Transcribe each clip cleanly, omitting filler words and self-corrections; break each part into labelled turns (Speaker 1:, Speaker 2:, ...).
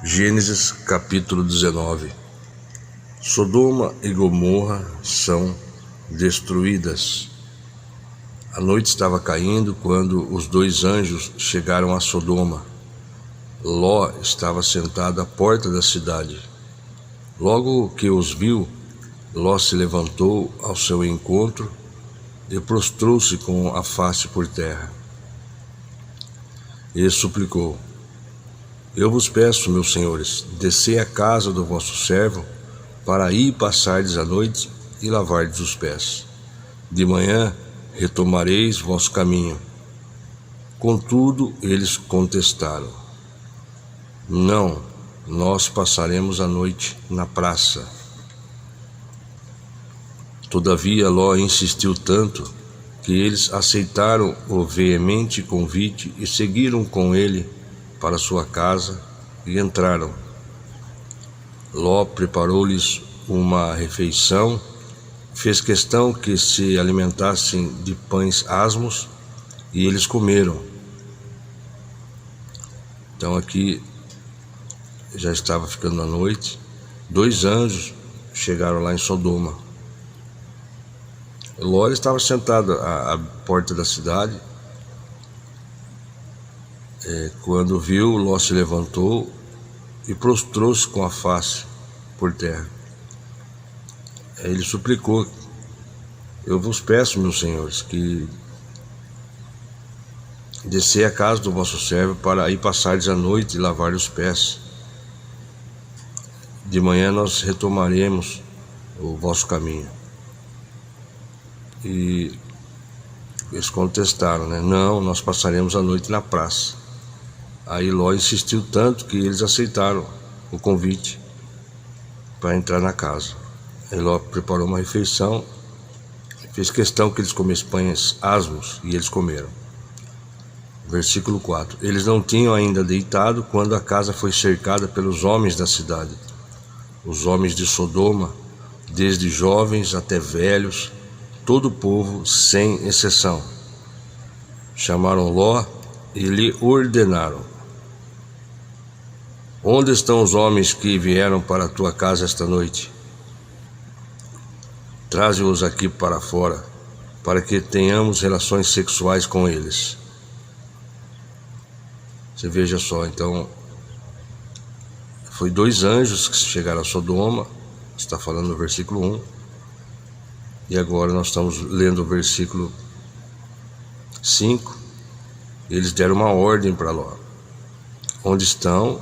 Speaker 1: Gênesis capítulo 19. Sodoma e Gomorra são destruídas. A noite estava caindo quando os dois anjos chegaram a Sodoma. Ló estava sentado à porta da cidade. Logo que os viu, Ló se levantou ao seu encontro e prostrou-se com a face por terra. E suplicou: Eu vos peço, meus senhores, descei à casa do vosso servo, para aí passardes a noite e lavardes os pés. De manhã retomareis vosso caminho. Contudo, eles contestaram: Não, nós passaremos a noite na praça. Todavia Ló insistiu tanto que eles aceitaram o veemente convite e seguiram com ele para sua casa e entraram. Ló preparou-lhes uma refeição, fez questão que se alimentassem de pães asmos e eles comeram. Então aqui já estava ficando a noite. Dois anjos chegaram lá em Sodoma. Ló estava sentado à porta da cidade. Quando viu, Ló se levantou e prostrou-se com a face por terra. Ele suplicou: Eu vos peço, meus senhores, que descei à casa do vosso servo para aí passardes a noite e lavar os pés. De manhã nós retomaremos o vosso caminho. E eles contestaram, Não, nós passaremos a noite na praça. Aí Ló insistiu tanto que eles aceitaram o convite para entrar na casa. Aí Ló preparou uma refeição, fez questão que eles comessem pães asmos e eles comeram. Versículo 4. Eles não tinham ainda deitado quando a casa foi cercada pelos homens da cidade. Os homens de Sodoma, desde jovens até velhos, todo o povo sem exceção, chamaram Ló e lhe ordenaram: Onde estão os homens que vieram para a tua casa esta noite? Traze-os aqui para fora, para que tenhamos relações sexuais com eles. Você veja só, então, foi dois anjos que chegaram a Sodoma, está falando no versículo 1, e agora nós estamos lendo o versículo 5, eles deram uma ordem para Ló. Onde estão,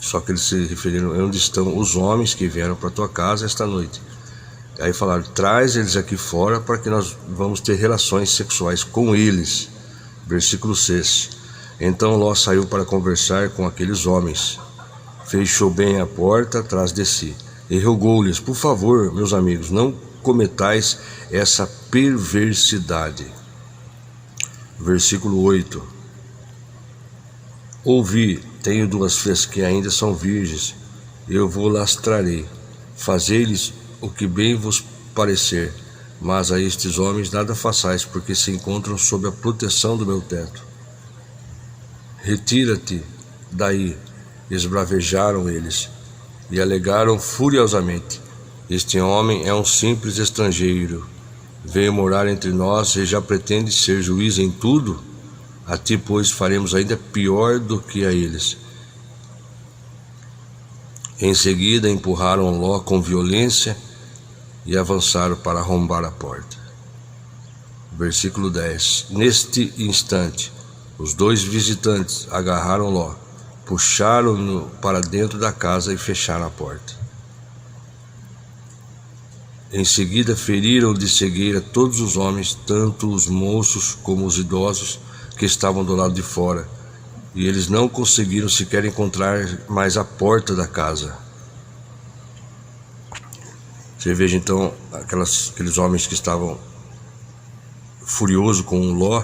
Speaker 1: só que eles se referiram, onde estão os homens que vieram para a tua casa esta noite? Aí falaram: traz eles aqui fora para que nós vamos ter relações sexuais com eles. Versículo 6. Então Ló saiu para conversar com aqueles homens, fechou bem a porta atrás de si e rogou-lhes: Por favor, meus amigos, não cometais essa perversidade. Versículo 8. Ouvi, tenho duas filhas que ainda são virgens, eu vou lastrarei, fazei-lhes o que bem vos parecer, mas a estes homens nada façais, porque se encontram sob a proteção do meu teto. Retira-te daí, esbravejaram eles, e alegaram furiosamente: Este homem é um simples estrangeiro, veio morar entre nós e já pretende ser juiz em tudo? A ti, pois, faremos ainda pior do que a eles. Em seguida empurraram Ló com violência e avançaram para arrombar a porta. Versículo 10. Neste instante, os dois visitantes agarraram Ló, puxaram-no para dentro da casa e fecharam a porta. Em seguida feriram de cegueira todos os homens, tanto os moços como os idosos que estavam do lado de fora, e eles não conseguiram sequer encontrar mais a porta da casa. Você veja então aqueles homens que estavam furiosos com Ló.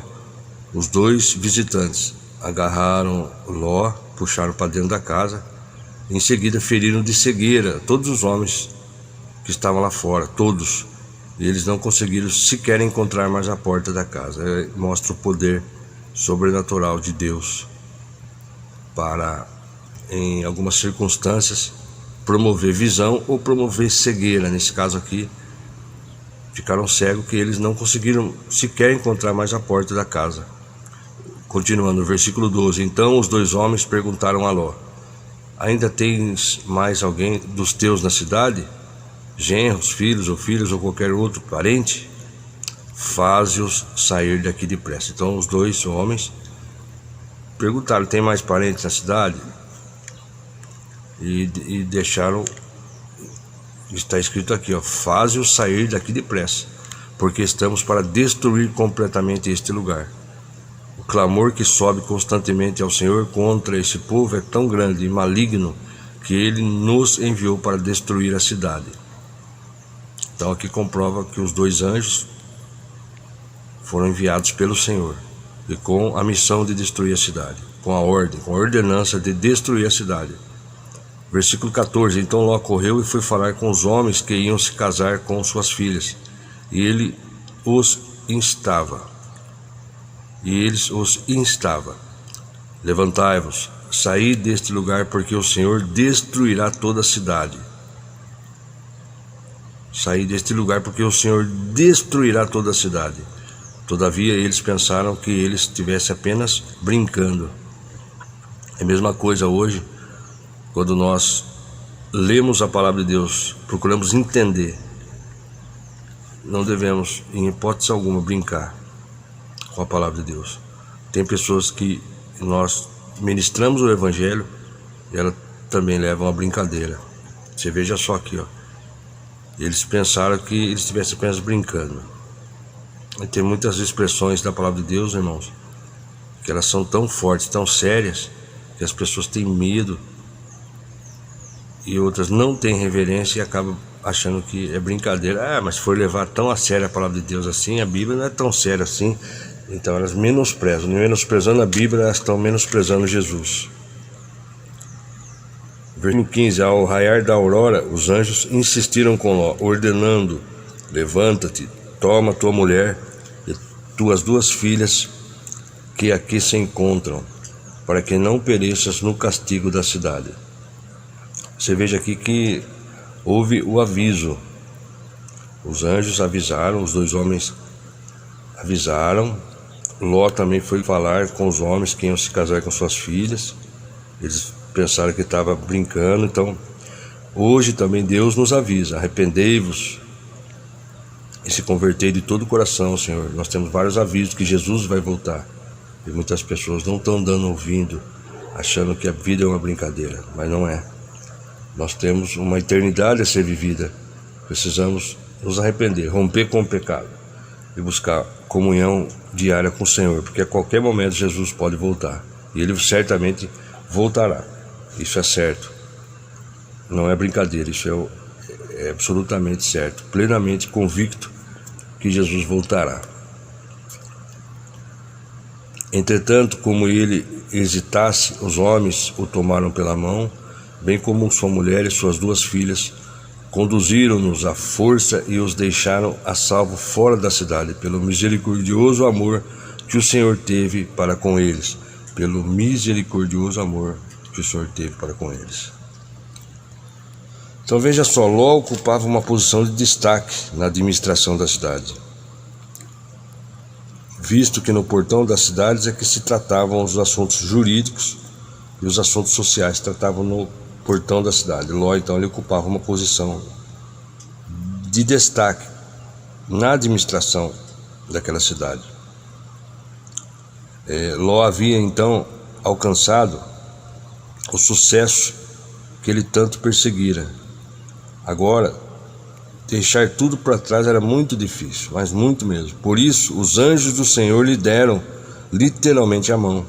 Speaker 1: Os dois visitantes agarraram Ló, puxaram para dentro da casa, em seguida feriram de cegueira todos os homens que estavam lá fora, todos, e eles não conseguiram sequer encontrar mais a porta da casa. Mostra o poder sobrenatural de Deus. para, em algumas circunstâncias, promover visão ou promover cegueira. Nesse caso aqui, ficaram cegos que eles não conseguiram sequer encontrar mais a porta da casa. Continuando, no versículo 12: Então os 2 homens perguntaram a Ló: Ainda tens mais alguém dos teus na cidade? Genros, filhos ou qualquer outro parente? Faze-os sair daqui depressa. Então os 2 homens perguntaram: tem mais parentes na cidade? E deixaram, está escrito aqui, ó: faze-os sair daqui depressa, porque estamos para destruir completamente este lugar. O clamor que sobe constantemente ao Senhor contra esse povo é tão grande e maligno que ele nos enviou para destruir a cidade. Então aqui comprova que os 2 anjos foram enviados pelo Senhor e com a missão de destruir a cidade, com a ordem, com a ordenança de destruir a cidade. Versículo 14: Então Ló correu e foi falar com os homens que iam se casar com suas filhas, e eles os instava. Levantai-vos, saí deste lugar, porque o Senhor destruirá toda a cidade. Saí deste lugar, porque o Senhor destruirá toda a cidade. Todavia eles pensaram que ele estivesse apenas brincando. É a mesma coisa hoje, quando nós lemos a palavra de Deus, procuramos entender. Não devemos, em hipótese alguma, brincar com a palavra de Deus. Tem pessoas que nós ministramos o Evangelho e elas também levam a brincadeira. Você veja só aqui, ó. Eles pensaram que eles estivessem apenas brincando. E tem muitas expressões da palavra de Deus, irmãos, que elas são tão fortes, tão sérias, que as pessoas têm medo e outras não têm reverência e acabam achando que é brincadeira. Mas se for levar tão a sério a palavra de Deus assim, a Bíblia não é tão séria assim. Então elas menosprezam. Menosprezando a Bíblia, elas estão menosprezando Jesus. Versículo 15: Ao raiar da aurora, os anjos insistiram com Ló, ordenando: Levanta-te, toma tua mulher e tuas 2 filhas que aqui se encontram, para que não pereças no castigo da cidade. Você veja aqui que houve o aviso. Os anjos avisaram, os 2 homens avisaram. Ló também foi falar com os homens que iam se casar com suas filhas. Eles pensaram que estava brincando. Então hoje também Deus nos avisa: arrependei-vos e se convertei de todo o coração, Senhor. Nós temos vários avisos que Jesus vai voltar, e muitas pessoas não estão ouvindo, achando que a vida é uma brincadeira, mas não é. Nós temos uma eternidade a ser vivida. Precisamos nos arrepender, romper com o pecado e buscar comunhão diária com o Senhor, porque a qualquer momento Jesus pode voltar, e Ele certamente voltará. Isso é certo, não é brincadeira, isso é absolutamente certo, plenamente convicto que Jesus voltará. Entretanto, como ele hesitasse, os homens o tomaram pela mão, bem como sua mulher e suas 2 filhas, conduziram-nos à força e os deixaram a salvo fora da cidade, pelo misericordioso amor que o Senhor teve para com eles. Pelo misericordioso amor que o Senhor teve para com eles. Então veja só, Ló ocupava uma posição de destaque na administração da cidade, visto que no portão das cidades é que se tratavam os assuntos jurídicos e os assuntos sociais se tratavam no portão da cidade. Ló, então, ele ocupava uma posição de destaque na administração daquela cidade. Ló havia então alcançado o sucesso que ele tanto perseguira. Agora, deixar tudo para trás era muito difícil, mas muito mesmo. Por isso, os anjos do Senhor lhe deram literalmente a mão.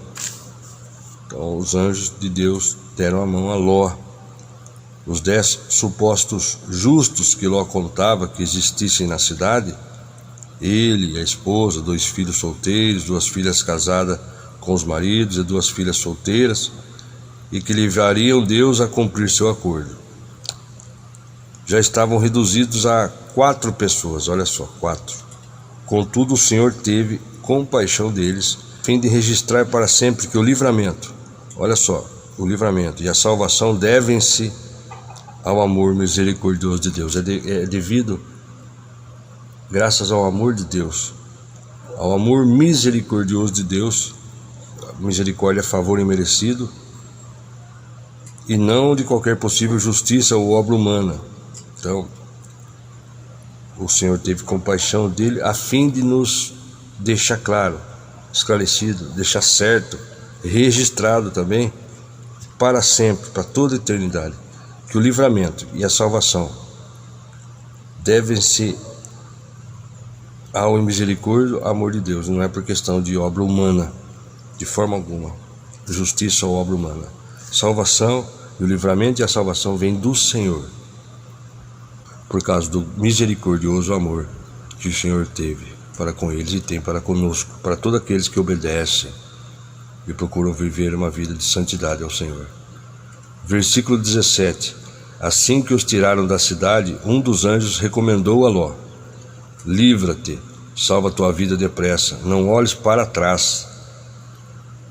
Speaker 1: Então, os anjos de Deus deram a mão a Ló. Os 10 supostos justos que Ló contava que existissem na cidade, ele, a esposa, 2 filhos solteiros, 2 filhas casadas com os maridos e 2 filhas solteiras, e que levariam Deus a cumprir seu acordo, já estavam reduzidos a 4 pessoas, olha só, 4. Contudo, o Senhor teve compaixão deles, a fim de registrar para sempre que o livramento, olha só, o livramento e a salvação devem-se ao amor misericordioso de Deus. É devido, graças ao amor de Deus, ao amor misericordioso de Deus, misericórdia, favor imerecido, e não de qualquer possível justiça ou obra humana. Então, o Senhor teve compaixão dele a fim de nos deixar claro, esclarecido, deixar certo, registrado também, para sempre, para toda a eternidade, que o livramento e a salvação devem-se ao misericórdia, amor de Deus. Não é por questão de obra humana, de forma alguma, justiça ou obra humana. Salvação e o livramento e a salvação vêm do Senhor, por causa do misericordioso amor que o Senhor teve para com eles e tem para conosco, para todos aqueles que obedecem e procuram viver uma vida de santidade ao Senhor. Versículo 17. Assim que os tiraram da cidade, um dos anjos recomendou a Ló: livra-te, salva tua vida depressa, não olhes para trás,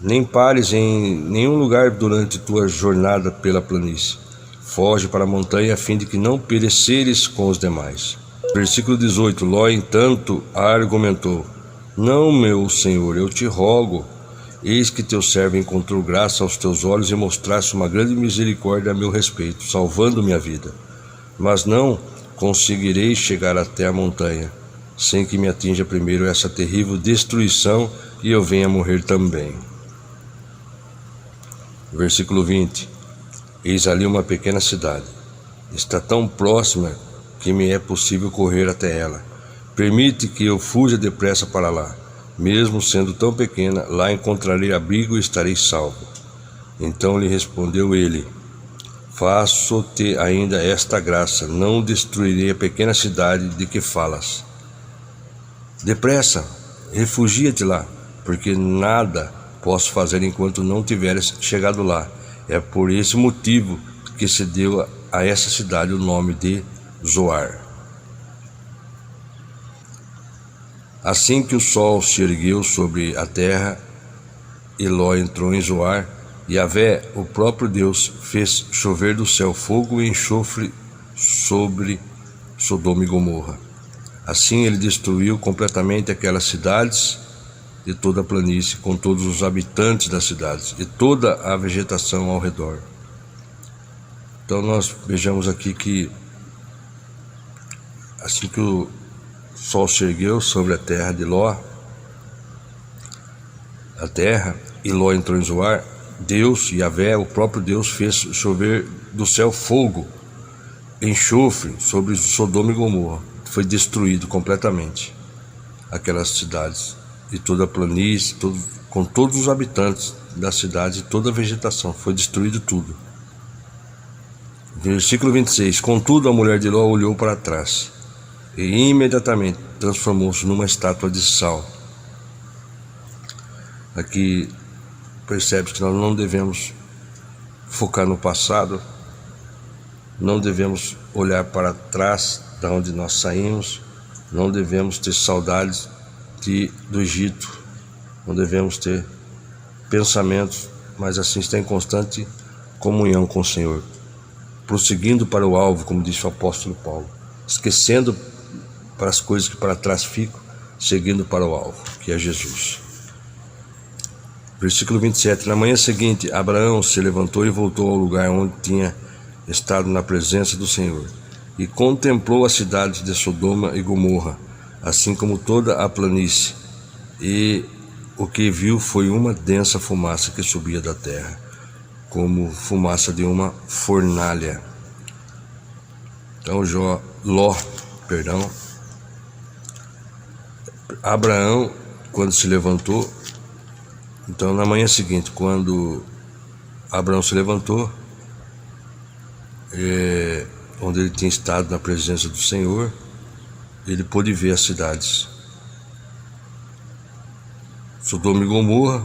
Speaker 1: nem pares em nenhum lugar durante tua jornada pela planície. Foge para a montanha a fim de que não pereceres com os demais. Versículo 18. Ló, entanto, argumentou: não, meu senhor, eu te rogo, eis que teu servo encontrou graça aos teus olhos e mostraste uma grande misericórdia a meu respeito, salvando minha vida. Mas não conseguirei chegar até a montanha, sem que me atinja primeiro essa terrível destruição e eu venha morrer também. Versículo 20. Eis ali uma pequena cidade. Está tão próxima que me é possível correr até ela. Permite que eu fuja depressa para lá. Mesmo sendo tão pequena, lá encontrarei abrigo e estarei salvo. Então lhe respondeu ele: faço-te ainda esta graça, não destruirei a pequena cidade de que falas. Depressa, refugia-te lá, porque nada posso fazer enquanto não tiveres chegado lá. É por esse motivo que se deu a essa cidade o nome de Zoar. Assim que o sol se ergueu sobre a terra e Ló entrou em Zoar, Yahvé, o próprio Deus, fez chover do céu fogo e enxofre sobre Sodoma e Gomorra. Assim ele destruiu completamente aquelas cidades e toda a planície, com todos os habitantes das cidades e toda a vegetação ao redor. Então nós vejamos aqui que assim que o sol se ergueu sobre a terra de Ló, a terra, e Ló entrou em Zoar, Deus, Yahvé, o próprio Deus, fez chover do céu fogo, enxofre sobre Sodoma e Gomorra. Foi destruído completamente aquelas cidades e toda a planície, com todos os habitantes da cidade e toda a vegetação. Foi destruído tudo. Versículo 26. Contudo, a mulher de Ló olhou para trás e imediatamente transformou-se numa estátua de sal. Aqui percebe que nós não devemos focar no passado, não devemos olhar para trás da onde nós saímos, não devemos ter saudades do Egito, não devemos ter pensamentos, mas assim estar em constante comunhão com o Senhor, prosseguindo para o alvo, como disse o apóstolo Paulo, esquecendo para as coisas que para trás ficam, seguindo para o alvo, que é Jesus. Versículo 27. Na manhã seguinte, Abraão se levantou e voltou ao lugar onde tinha estado na presença do Senhor, e contemplou a cidade de Sodoma e Gomorra, assim como toda a planície, e o que viu foi uma densa fumaça que subia da terra, como fumaça de uma fornalha. Então Abraão, quando se levantou, então na manhã seguinte, quando Abraão se levantou, onde ele tinha estado na presença do Senhor, ele pôde ver as cidades Sodoma e Gomorra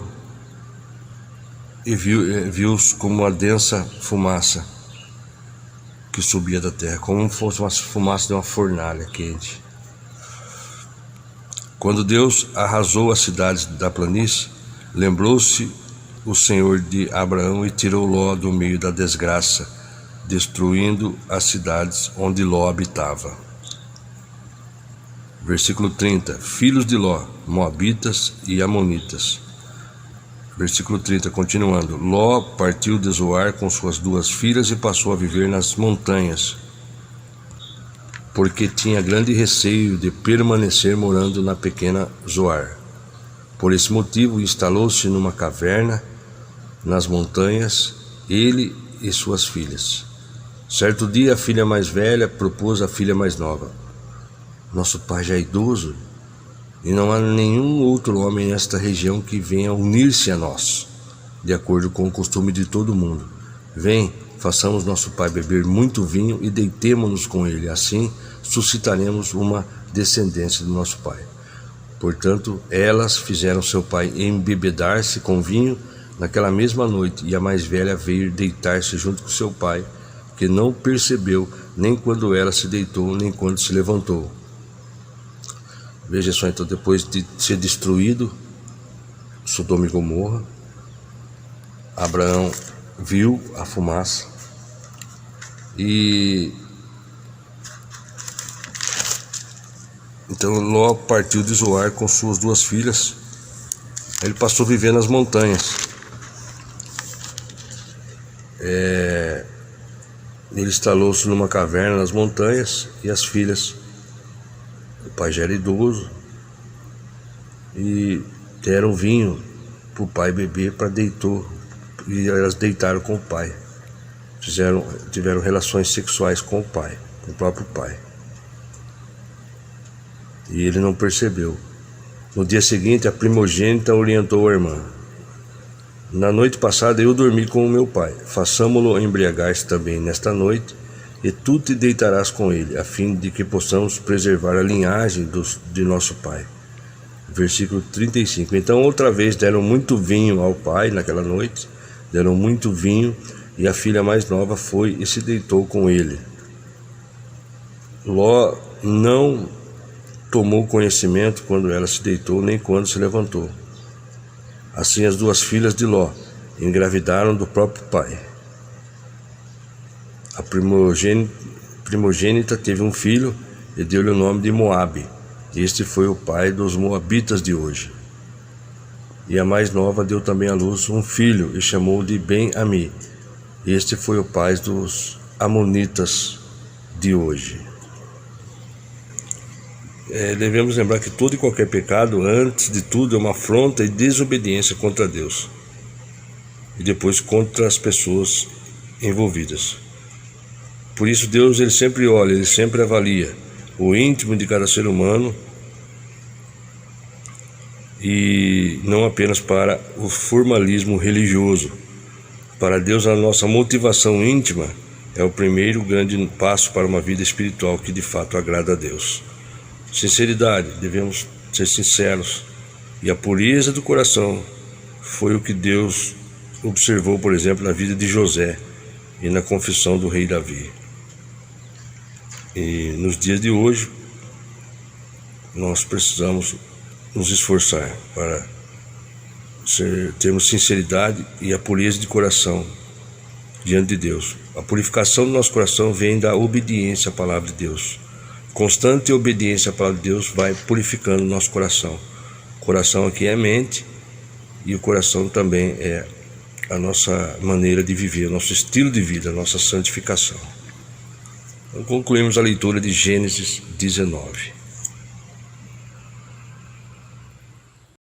Speaker 1: e viu-os como uma densa fumaça que subia da terra, como se fosse uma fumaça de uma fornalha quente. Quando Deus arrasou as cidades da planície, lembrou-se o Senhor de Abraão e tirou Ló do meio da desgraça, destruindo as cidades onde Ló habitava. Versículo 30. Filhos de Ló, moabitas e amonitas. Versículo 30, continuando. Ló partiu de Zoar com suas 2 filhas e passou a viver nas montanhas, porque tinha grande receio de permanecer morando na pequena Zoar. Por esse motivo, instalou-se numa caverna nas montanhas, ele e suas filhas. Certo dia, a filha mais velha propôs à filha mais nova: nosso pai já é idoso e não há nenhum outro homem nesta região que venha unir-se a nós, de acordo com o costume de todo mundo. Vem, façamos nosso pai beber muito vinho e deitemo-nos com ele, assim suscitaremos uma descendência do nosso pai. Portanto, elas fizeram seu pai embebedar-se com vinho naquela mesma noite, e a mais velha veio deitar-se junto com seu pai, que não percebeu nem quando ela se deitou, nem quando se levantou. Veja só, então, depois de ser destruído Sodoma e Gomorra, Abraão viu a fumaça e então Ló partiu de Zoar com suas 2 filhas. Ele passou a viver nas montanhas. Ele instalou-se numa caverna nas montanhas, e as filhas, o pai já era idoso, e deram vinho para o pai beber, e elas deitaram com o pai, tiveram relações sexuais com o pai, com o próprio pai, e ele não percebeu. No dia seguinte, a primogênita orientou a irmã: na noite passada eu dormi com o meu pai, façamo-lo embriagar-se também nesta noite, e tu te deitarás com ele, a fim de que possamos preservar a linhagem de nosso pai. Versículo 35. Então outra vez deram muito vinho ao pai naquela noite, deram muito vinho, e a filha mais nova foi e se deitou com ele. Ló não tomou conhecimento quando ela se deitou, nem quando se levantou. Assim as 2 filhas de Ló engravidaram do próprio pai. A primogênita teve um filho e deu-lhe o nome de Moabe. Este foi o pai dos moabitas de hoje. E a mais nova deu também à luz um filho e chamou de Ben-Ami. Este foi o pai dos amonitas de hoje. Devemos lembrar que todo e qualquer pecado, antes de tudo, é uma afronta e desobediência contra Deus, e depois contra as pessoas envolvidas. Por isso Deus, ele sempre olha, ele sempre avalia o íntimo de cada ser humano, e não apenas para o formalismo religioso. Para Deus, a nossa motivação íntima é o primeiro grande passo para uma vida espiritual que de fato agrada a Deus. Sinceridade, devemos ser sinceros, e a pureza do coração foi o que Deus observou, por exemplo, na vida de José e na confissão do rei Davi. E nos dias de hoje, nós precisamos nos esforçar para termos sinceridade e a pureza de coração diante de Deus. A purificação do nosso coração vem da obediência à palavra de Deus. Constante obediência à palavra de Deus vai purificando o nosso coração. O coração aqui é a mente, e o coração também é a nossa maneira de viver, o nosso estilo de vida, a nossa santificação. Então, concluímos a leitura de Gênesis 19.